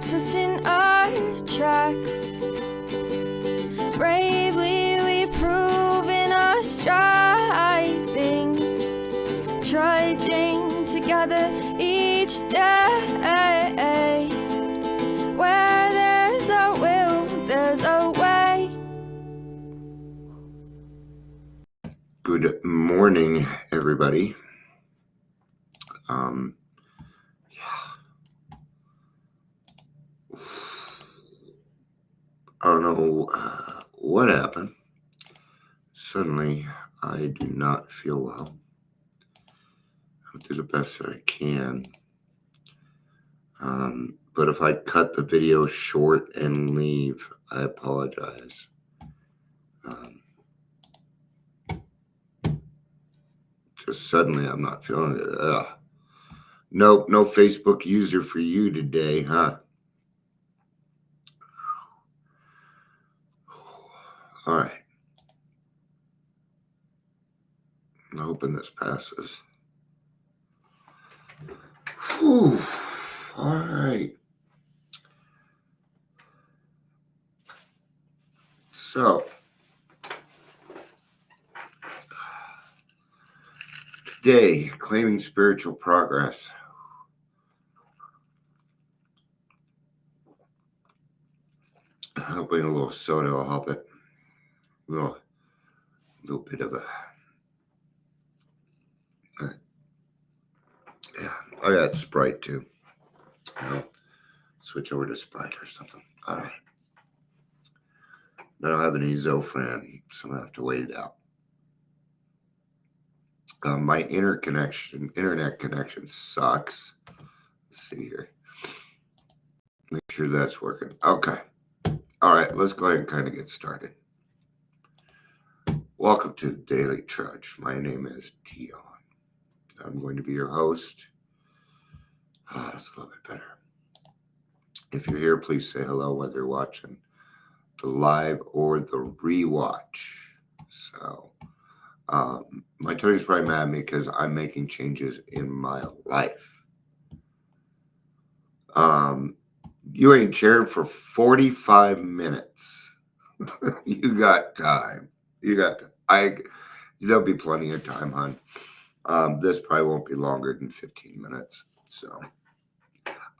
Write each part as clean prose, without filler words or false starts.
stops us in our tracks. Bravely we prove in our striving, trudging together each day. Where there's a will, there's a way. Good morning, everybody. I don't know what happened. Suddenly, I do not feel well. I'll do the best that I can. But if I cut the video short and leave, I apologize. Just suddenly, I'm not feeling it. Nope, no Facebook user for you today, huh? All right. I'm hoping this passes. Whew. All right. So, today, claiming spiritual progress. Hoping a little soda will help it. A little bit of a... Yeah, I got Sprite too. Switch over to Sprite or something. All right. I don't have any Zofran, so I'm going to have to wait it out. My internet connection sucks. Let's see here. Make sure that's working. Okay. All right, let's go ahead and kind of get started. Welcome to Daily Trudge. My name is Tion. I'm going to be your host. That's a little bit better. If you're here, please say hello, whether you're watching the live or the rewatch. So, my Tony's probably mad at me because I'm making changes in my life. You ain't cheering for 45 minutes. You got time. There'll be plenty of time, hon. This probably won't be longer than 15 minutes. So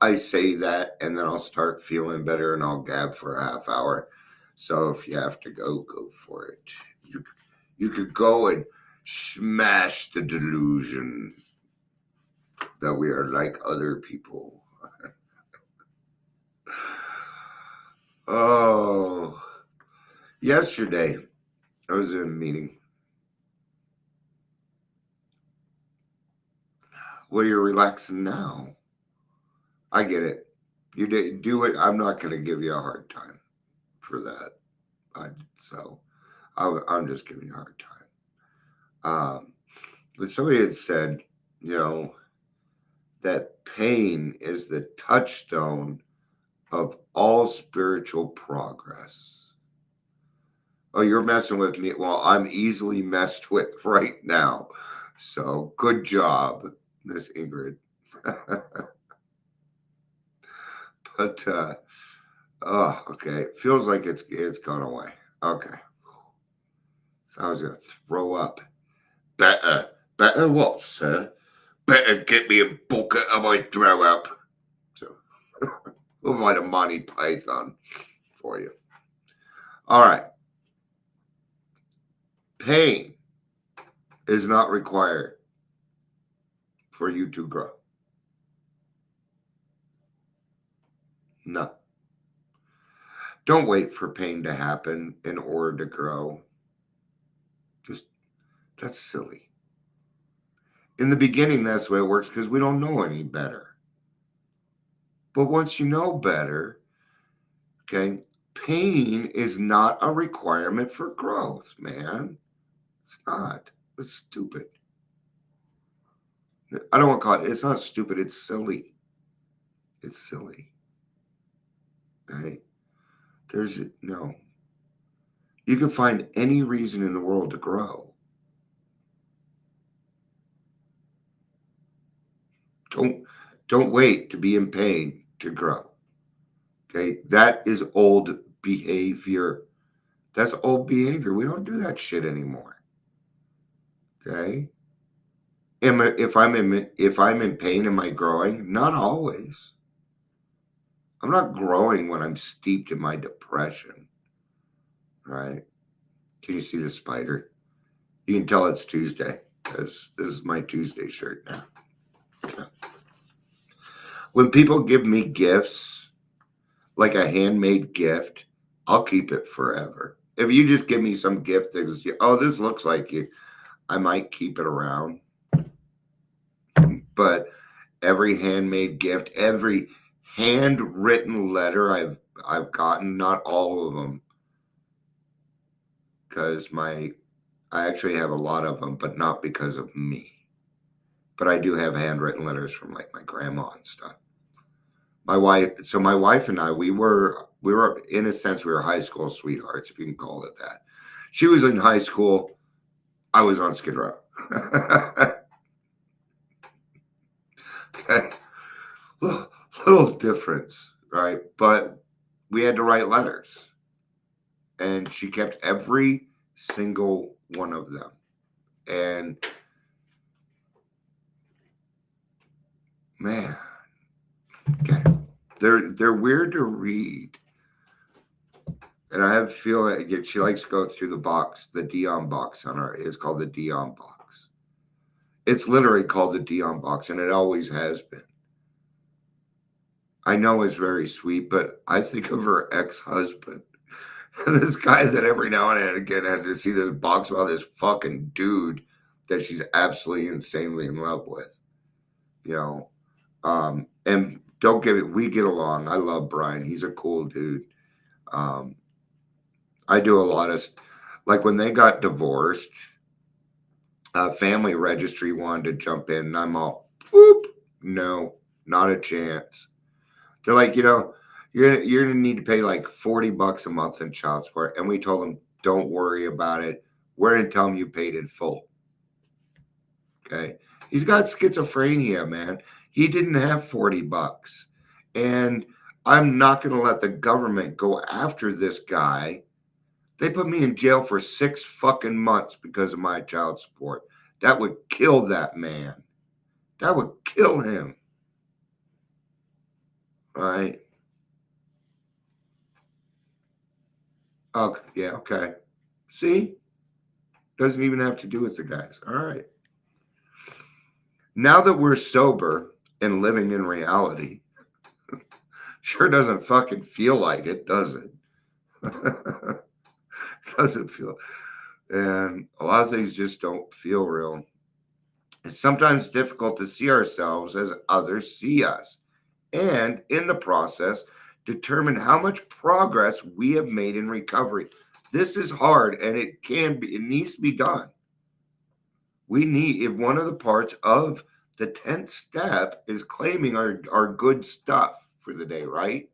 I say that and then I'll start feeling better and I'll gab for a half hour. So if you have to go for it. You could go and smash the delusion that we are like other people. Oh, yesterday I was in a meeting. Well, you're relaxing now. I get it. You do it. I'm not going to give you a hard time for that. I'm just giving you a hard time. But somebody had said, that pain is the touchstone of all spiritual progress. Oh, you're messing with me. Well, I'm easily messed with right now. So good job, Miss Ingrid. But, okay. Feels like it's gone away. Okay. So I was going to throw up. Better what, sir? Better get me a bucket of my throw up. So, we'll write a Monty Python for you. All right. Pain is not required for you to grow. No. Don't wait for pain to happen in order to grow. That's silly. In the beginning, that's the way it works because we don't know any better. But once you know better, okay, pain is not a requirement for growth, man. It's not. It's stupid. I don't want to call it. It's not stupid. It's silly. It's silly. Right? No. You can find any reason in the world to grow. Don't wait to be in pain to grow. Okay, that is old behavior. That's old behavior. We don't do that shit anymore. Okay. If I'm in pain, am I growing? Not always. I'm not growing when I'm steeped in my depression. Right? Can you see the spider? You can tell it's Tuesday because this is my Tuesday shirt now. When people give me gifts, like a handmade gift, I'll keep it forever. If you just give me some gift that's, oh, this looks like you, I might keep it around. But every handmade gift, every handwritten letter I've gotten, not all of them, because I actually have a lot of them, but not because of me. But I do have handwritten letters from like my grandma and stuff. My wife and I, we were in a sense we were high school sweethearts, if you can call it that. She was in high school, I was on Skid Row. Okay. Little difference, right? But we had to write letters. And she kept every single one of them. And man, okay. They're weird to read. And I have a feeling she likes to go through the box, the Dion box on our, it's called the Dion box. It's literally called the Dion box, and it always has been. I know it's very sweet, but I think of her ex-husband. And this guy that every now and again had to see this box about this fucking dude that she's absolutely insanely in love with. You know. And don't get it, we get along. I love Brian. He's a cool dude. I do a lot of, like when they got divorced, family registry wanted to jump in, and I'm all, whoop, no, not a chance. They're like, you're gonna need to pay like $40 a month in child support, and we told them, don't worry about it. We're gonna tell them you paid in full. Okay, he's got schizophrenia, man. He didn't have $40, and I'm not gonna let the government go after this guy. They put me in jail for 6 fucking months because of my child support. That would kill that man. That would kill him. Right? Oh, yeah, okay. See? Doesn't even have to do with the guys. All right. Now that we're sober and living in reality, sure doesn't fucking feel like it, does it? Doesn't feel. And a lot of things just don't feel real. It's sometimes difficult to see ourselves as others see us, and in the process, determine how much progress we have made in recovery. This is hard, and it needs to be done. One of the parts of the 10th step is claiming our good stuff for the day, right?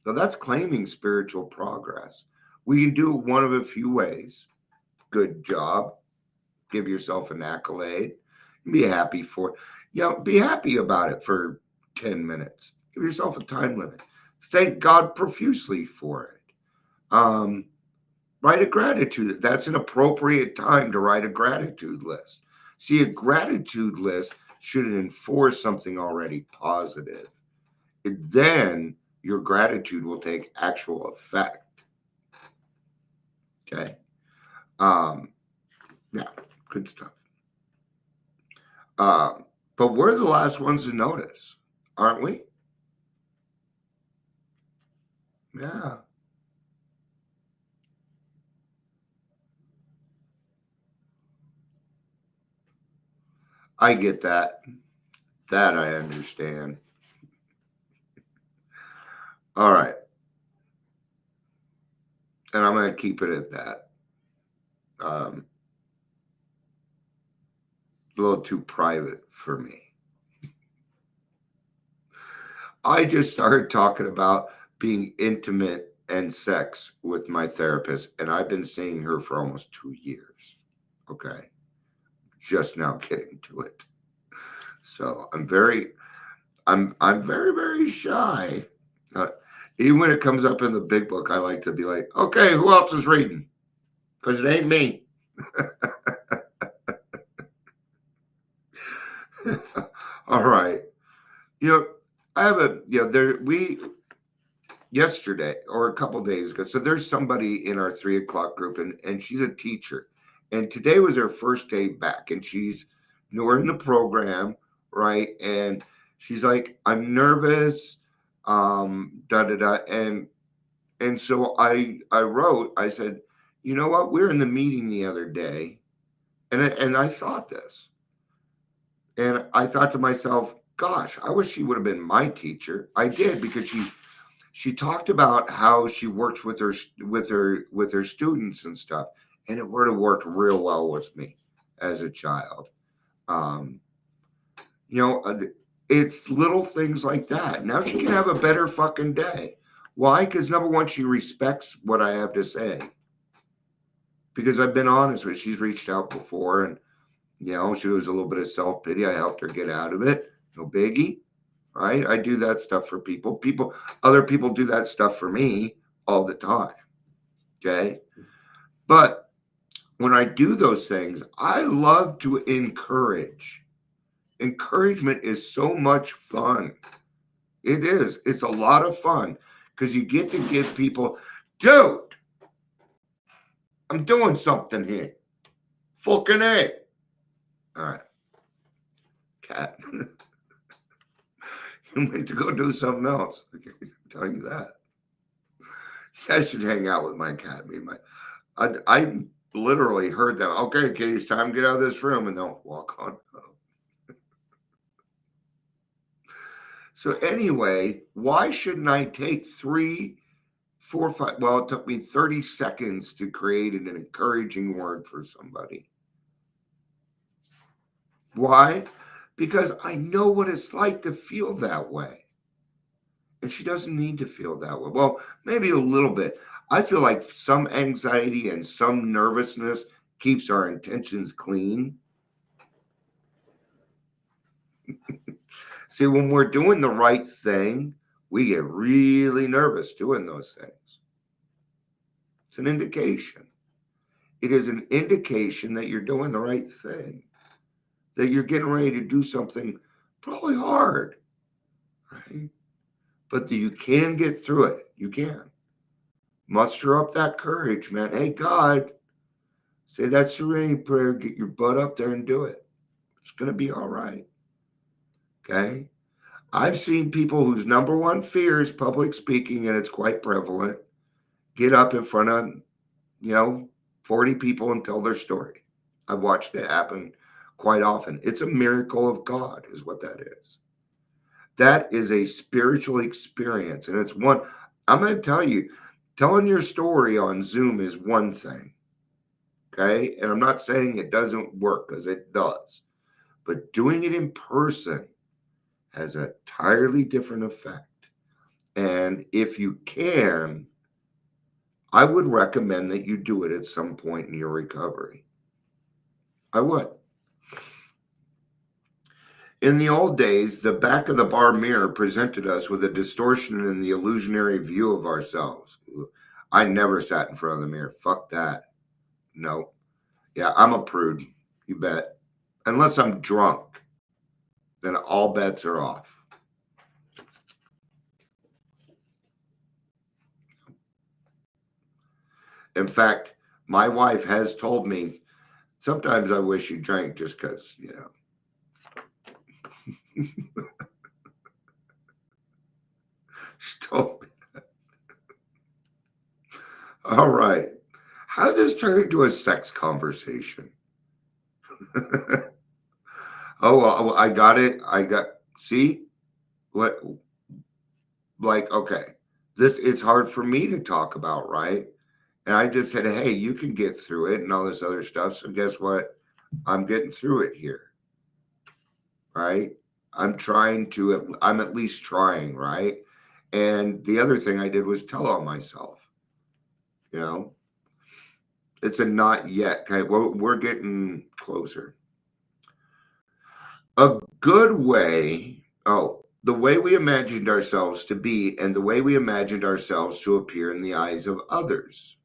So that's claiming spiritual progress. We can do it one of a few ways. Good job. Give yourself an accolade. Be happy be happy about it for 10 minutes. Give yourself a time limit. Thank God profusely for it. Write a gratitude. That's an appropriate time to write a gratitude list. See, a gratitude list should enforce something already positive. Then your gratitude will take actual effect. Okay. Yeah, good stuff. But we're the last ones to notice, aren't we? Yeah. I get that. That I understand. All right. And I'm going to keep it at that. A little too private for me. I just started talking about being intimate and sex with my therapist, and I've been seeing her for almost 2 years. Okay. Just now getting to it. So I'm very, very shy. Even when it comes up in the big book, I like to be like, okay, who else is reading? Because it ain't me. All right. You know, I have a, yesterday or a couple days ago. So there's somebody in our 3 o'clock group, and she's a teacher. And today was her first day back, and she's newer in the program, right? And she's like, I'm nervous, da da da. And so I wrote, I said, you know what? We were in the meeting the other day, and I thought this. And I thought to myself, gosh, I wish she would have been my teacher. I did, because she talked about how she works with her students and stuff, and it would have worked real well with me as a child. Um, you know, it's little things like that. Now she can have a better fucking day. Why? Because number one, she respects what I have to say. Because I've been honest with her. She's reached out before, and she was a little bit of self pity. I helped her get out of it. No biggie. Right? I do that stuff for people. Other people do that stuff for me all the time. Okay. But when I do those things, I love to encourage. Encouragement is so much fun. It is. It's a lot of fun because you get to give people, dude, I'm doing something here. Fucking A. All right. Cat. You went to go do something else. I can tell you that. You guys should hang out with my cat. I literally heard them. Okay, Kitty, it's time to get out of this room, and they'll walk on home. So anyway, why shouldn't I take 3, 4, 5? Well, it took me 30 seconds to create an encouraging word for somebody. Why? Because I know what it's like to feel that way. And she doesn't need to feel that way. Well, maybe a little bit. I feel like some anxiety and some nervousness keeps our intentions clean. See, when we're doing the right thing, we get really nervous doing those things. It's an indication. It is an indication that you're doing the right thing, that you're getting ready to do something probably hard, right? But that you can get through it. You can. Muster up that courage, man. Hey, God, say that serenity prayer, get your butt up there and do it. It's going to be all right. Okay? I've seen people whose number one fear is public speaking, and it's quite prevalent, get up in front of, 40 people and tell their story. I've watched it happen quite often. It's a miracle of God is what that is. That is a spiritual experience. And it's one, I'm going to tell you, telling your story on Zoom is one thing. Okay. And I'm not saying it doesn't work, because it does. But doing it in person has an entirely different effect. And if you can, I would recommend that you do it at some point in your recovery. I would. In the old days, the back of the bar mirror presented us with a distortion in the illusionary view of ourselves. I never sat in front of the mirror. Fuck that. No. Yeah, I'm a prude. You bet. Unless I'm drunk, then all bets are off. In fact, my wife has told me, sometimes I wish you drank just because, She told me that. All right. How did this turn into a sex conversation? Oh, I got it. See what, okay, this is hard for me to talk about, right? And I just said, hey, you can get through it and all this other stuff. So guess what? I'm getting through it here, right? I'm at least trying, right? And the other thing I did was tell on myself, it's a not yet. Okay, we're getting closer. A good way. Oh, the way we imagined ourselves to be and the way we imagined ourselves to appear in the eyes of others.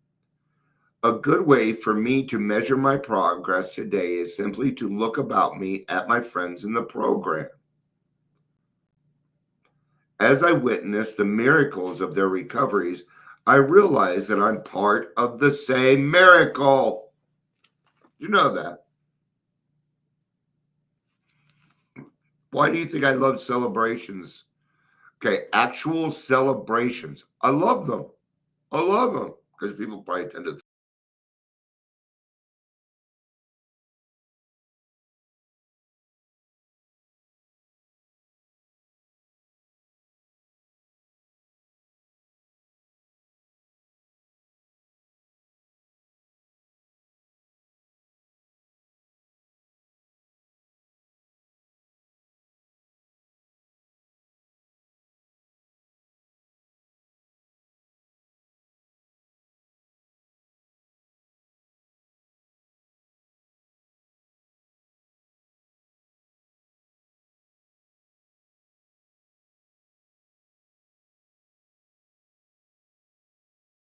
A good way for me to measure my progress today is simply to look about me at my friends in the program. As I witness the miracles of their recoveries, I realize that I'm part of the same miracle. You know that. Why do you think I love celebrations? Okay, actual celebrations. I love them. I love them because people probably tend to